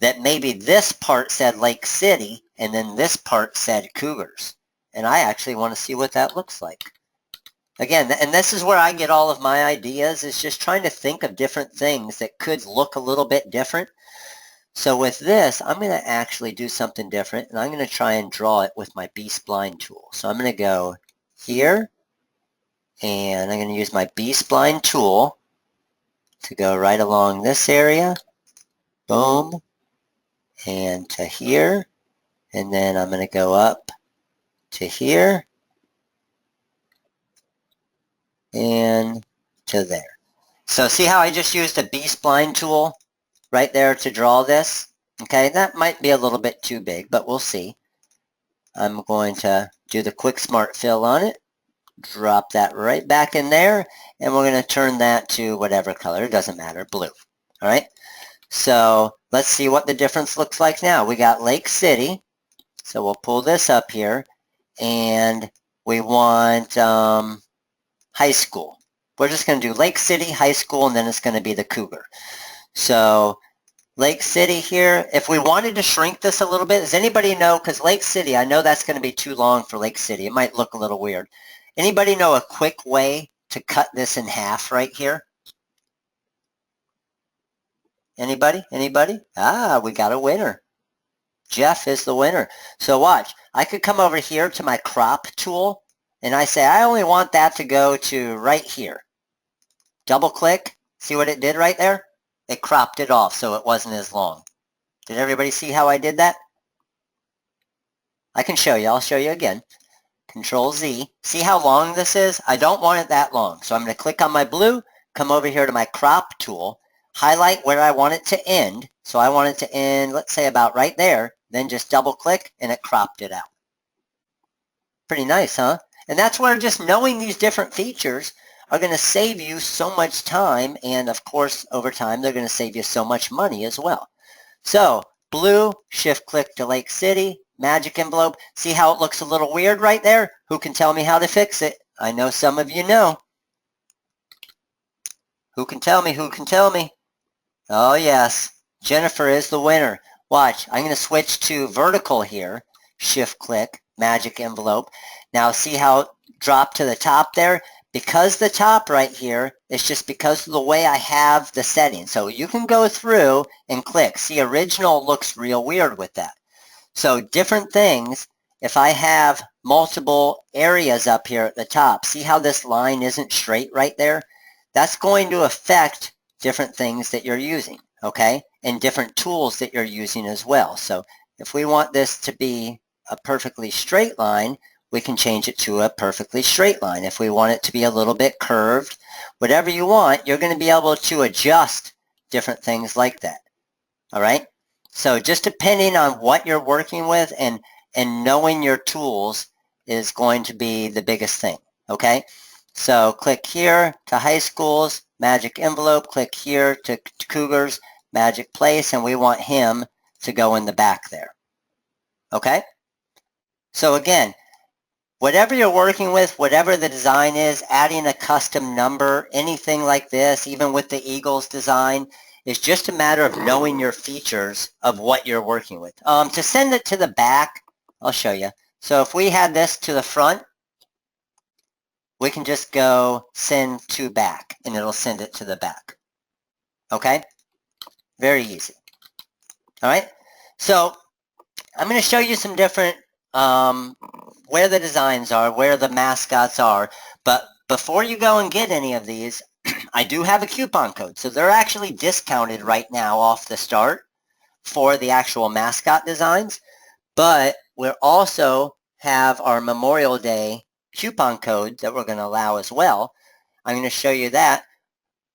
that maybe this part said Lake City and then this part said Cougars. And I actually want to see what that looks like. Again, and this is where I get all of my ideas, is just trying to think of different things that could look a little bit different. So with this, I'm going to actually do something different, and I'm going to try and draw it with my B-spline tool. So I'm going to go here, and I'm going to use my B-spline tool to go right along this area. Boom. And to here. And then I'm going to go up to here. And to there. So see how I just used a B-spline tool right there to draw this? Okay, that might be a little bit too big, but we'll see. I'm going to do the quick smart fill on it, drop that right back in there, and we're going to turn that to whatever color, it doesn't matter, blue. All right, so let's see what the difference looks like now. We got Lake City, so we'll pull this up here, and we want high school. We're just going to do Lake City, high school, and then it's going to be the Cougar. So Lake City here, if we wanted to shrink this a little bit, does anybody know, because Lake City, I know that's going to be too long for Lake City. It might look a little weird. Anybody know a quick way to cut this in half right here? Anybody? Anybody? Ah, we got a winner. Jeff is the winner. So watch, I could come over here to my crop tool, and I say I only want that to go to right here. Double click, see what it did right there? It cropped it off so it wasn't as long. Did everybody see how I did that? I can show you. I'll show you again. Control Z. See how long this is? I don't want it that long. So I'm going to click on my blue, come over here to my crop tool, highlight where I want it to end. So I want it to end, let's say about right there. Then just double click and it cropped it out. Pretty nice, huh? And that's where just knowing these different features are going to save you so much time, and of course over time they're going to save you so much money as well. So blue, shift click to Lake City, magic envelope. See how it looks a little weird right there? Who can tell me how to fix it? I know some of you know. Who can tell me? Who can tell me? Oh yes, Jennifer is the winner. Watch, I'm going to switch to vertical here, shift click, magic envelope. Now see how it dropped to the top there? Because the top right here is just because of the way I have the settings. So you can go through and click. See, original looks real weird with that. So different things, if I have multiple areas up here at the top, see how this line isn't straight right there? That's going to affect different things that you're using, okay? And different tools that you're using as well. So if we want this to be a perfectly straight line, we can change it to a perfectly straight line. If we want it to be a little bit curved, whatever you want, you're going to be able to adjust different things like that. All right? So just depending on what you're working with and knowing your tools is going to be the biggest thing. Okay? So click here to high schools, magic envelope, click here to Cougars, magic place, and we want him to go in the back there. Okay? So again, whatever you're working with, whatever the design is, adding a custom number, anything like this, even with the Eagles design, is just a matter of knowing your features of what you're working with. To send it to the back, I'll show you. So if we had this to the front, we can just go send to back, and it'll send it to the back. Okay? Very easy. All right? So I'm going to show you some different where the designs are, where the mascots are. But before you go and get any of these, I do have a coupon code. So they're actually discounted right now off the start for the actual mascot designs. But we also have our Memorial Day coupon code that we're going to allow as well. I'm going to show you that,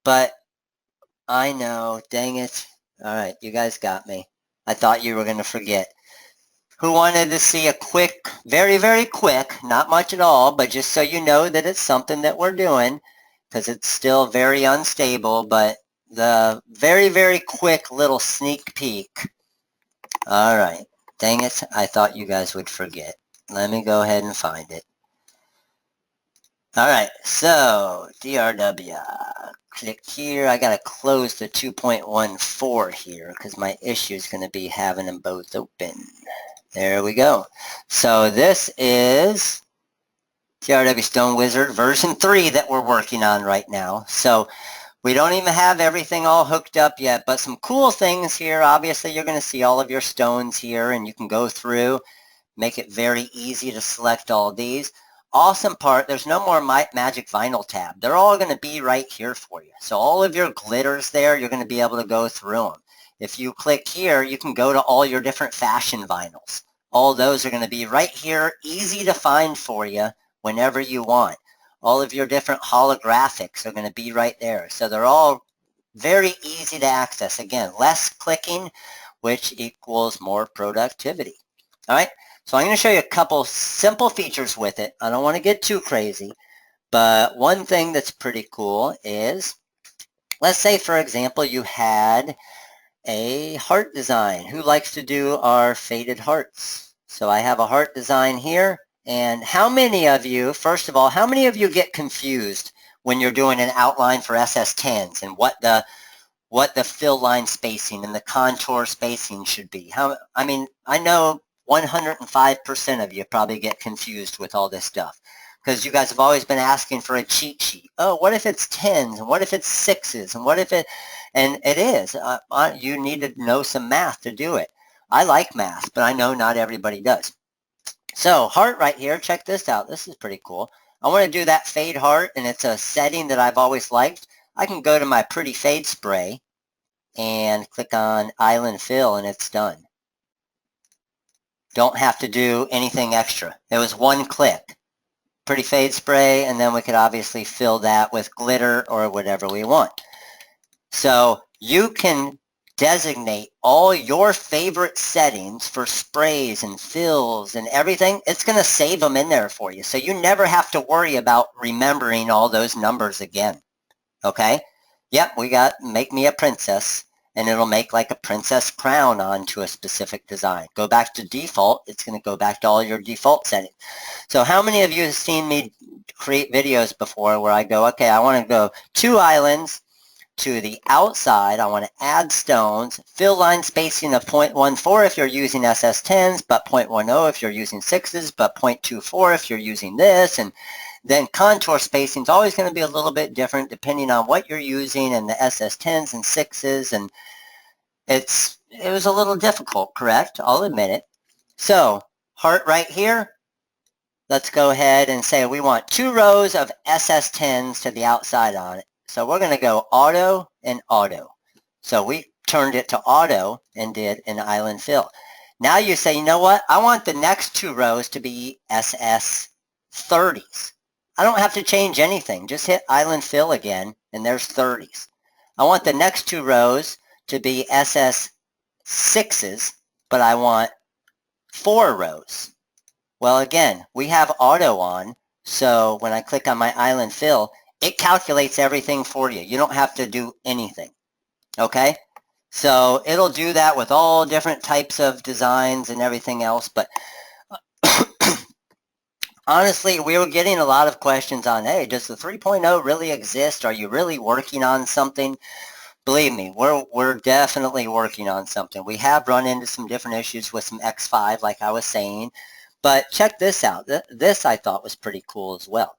but I know, dang it. All right, you guys got me. I thought you were going to forget. Who wanted to see a quick, very, very quick, not much at all, but just so you know that it's something that we're doing, because it's still very unstable, but the very, very quick little sneak peek. All right, dang it, I thought you guys would forget. Let me go ahead and find it. All right, so TRW, click here. I gotta close the 2.14 here because my issue is gonna be having them both open. There we go. So this is TRW Stone Wizard version 3 that we're working on right now. So we don't even have everything all hooked up yet, but some cool things here. Obviously, you're going to see all of your stones here, and you can go through, make it very easy to select all of these. Awesome part, there's no more magic vinyl tab. They're all going to be right here for you. So all of your glitters there, you're going to be able to go through them. If you click here, you can go to all your different fashion vinyls. All those are going to be right here, easy to find for you whenever you want. All of your different holographics are going to be right there. So they're all very easy to access. Again, less clicking, which equals more productivity. All right, so I'm going to show you a couple simple features with it. I don't want to get too crazy, but one thing that's pretty cool is, let's say, for example, you had a heart design. Who likes to do our faded hearts? So I have a heart design here. And how many of you, first of all, how many of you get confused when you're doing an outline for SS10s and what the fill line spacing and the contour spacing should be? I know 105% of you probably get confused with all this stuff because you guys have always been asking for a cheat sheet. Oh, what if it's 10s and what if it's 6s and what if it, and it is. You need to know some math to do it. I like math, but I know not everybody does. So heart right here, check this out. This is pretty cool. I want to do that fade heart, and it's a setting that I've always liked. I can go to my pretty fade spray and click on island fill, and it's done. Don't have to do anything extra. It was one click. Pretty fade spray, and then we could obviously fill that with glitter or whatever we want. So you can designate all your favorite settings for sprays and fills and everything. It's going to save them in there for you. So you never have to worry about remembering all those numbers again. Okay? Yep, we got make me a princess, and it'll make like a princess crown onto a specific design. Go back to default. It's going to go back to all your default settings. So how many of you have seen me create videos before where I go, okay, I want to go 2 islands, to the outside, I want to add stones, fill line spacing of 0.14 if you're using SS10s, but 0.10 if you're using 6s, but 0.24 if you're using this, and then contour spacing is always going to be a little bit different depending on what you're using and the SS10s and 6s, and it was a little difficult, correct? I'll admit it. So, heart right here, let's go ahead and say we want 2 rows of SS10s to the outside on it. So we're going to go auto and auto. So we turned it to auto and did an island fill. Now you say, you know what? I want the next 2 rows to be SS30s. I don't have to change anything. Just hit island fill again, and there's 30s. I want the next 2 rows to be SS6s, but I want 4 rows. Well, again, we have auto on, so when I click on my island fill, it calculates everything for you. You don't have to do anything, okay? So it'll do that with all different types of designs and everything else, but honestly, we were getting a lot of questions on, hey, does the 3.0 really exist? Are you really working on something? Believe me, we're definitely working on something. We have run into some different issues with some X5, like I was saying, but check this out. This I thought was pretty cool as well.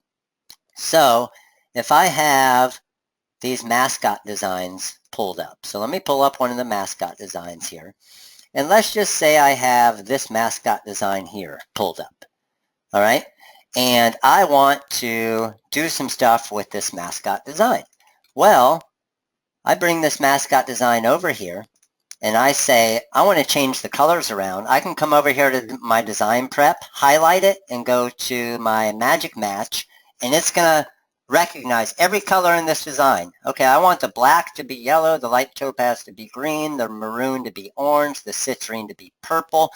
So if I have these mascot designs pulled up, so let me pull up one of the mascot designs here, and let's just say I have this mascot design here pulled up, all right, and I want to do some stuff with this mascot design. Well, I bring this mascot design over here, and I say, I want to change the colors around. I can come over here to my design prep, highlight it, and go to my magic match, and it's going to recognize every color in this design. Okay, I want the black to be yellow, the light topaz to be green, the maroon to be orange, the citrine to be purple,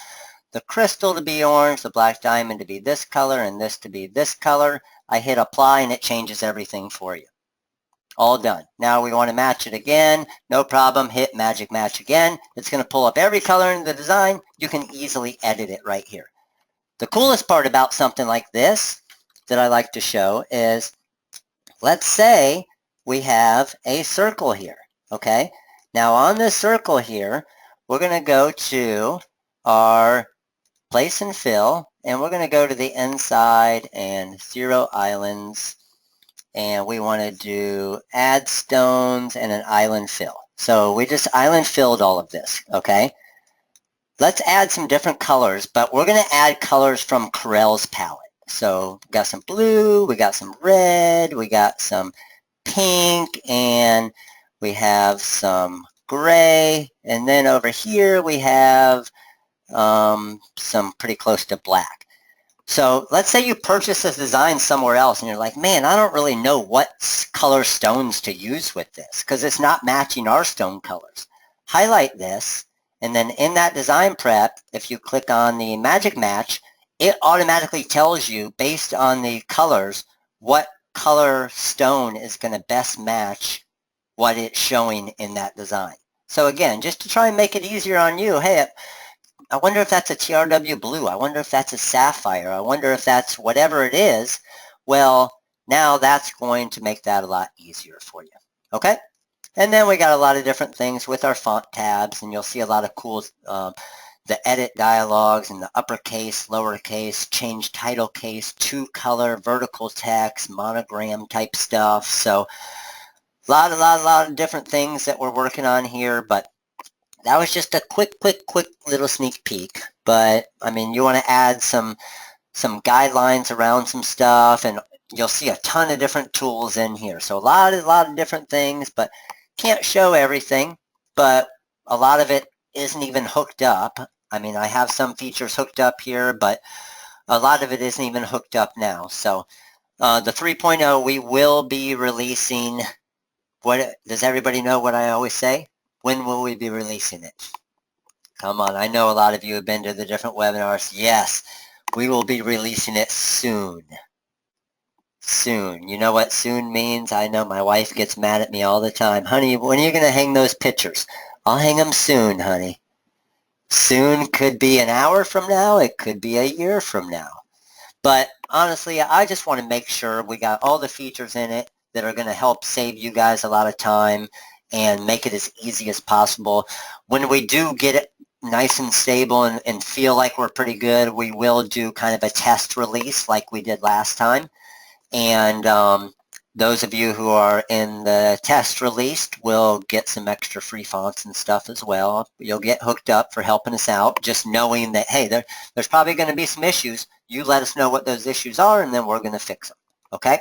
the crystal to be orange, the black diamond to be this color, and this to be this color. I hit apply and it changes everything for you. All done. Now we want to match it again. No problem. Hit magic match again. It's going to pull up every color in the design. You can easily edit it right here. The coolest part about something like this that I like to show is, let's say we have a circle here, okay? Now on this circle here, we're going to go to our place and fill, and we're going to go to the inside and 0 islands, and we want to do add stones and an island fill. So we just island filled all of this, okay? Let's add some different colors, but we're going to add colors from Corel's palette. So we got some blue, we got some red, we got some pink, and we have some gray, and then over here we have some pretty close to black. So let's say you purchase this design somewhere else and you're like, man, I don't really know what color stones to use with this because it's not matching our stone colors. Highlight this, and then in that design prep, if you click on the magic match, it automatically tells you based on the colors what color stone is going to best match what it's showing in that design. So again, just to try and make it easier on you, hey, I wonder if that's a TRW blue. I wonder if that's a sapphire. I wonder if that's whatever it is. Well, now that's going to make that a lot easier for you. Okay? And then we got a lot of different things with our font tabs, and you'll see a lot of cool the edit dialogues and the uppercase, lowercase, change title case, 2-color, vertical text, monogram type stuff. So a lot of different things that we're working on here, but that was just a quick little sneak peek. But I mean, you want to add some guidelines around some stuff, and you'll see a ton of different tools in here. So a lot of different things, but can't show everything. But a lot of it isn't even hooked up. I mean, I have some features hooked up here, but a lot of it isn't even hooked up now. So the 3.0, we will be releasing. What does everybody know what I always say? When will we be releasing it? Come on, I know a lot of you have been to the different webinars. Yes, we will be releasing it soon. Soon. You know what soon means? I know my wife gets mad at me all the time. Honey, when are you going to hang those pictures? I'll hang them soon, honey. Soon could be an hour from now. It could be a year from now. But honestly, I just want to make sure we got all the features in it that are going to help save you guys a lot of time and make it as easy as possible. When we do get it nice and stable and feel like we're pretty good, we will do kind of a test release like we did last time. And those of you who are in the test release will get some extra free fonts and stuff as well. You'll get hooked up for helping us out, just knowing that, hey, there's probably going to be some issues. You let us know what those issues are, and then we're going to fix them. Okay?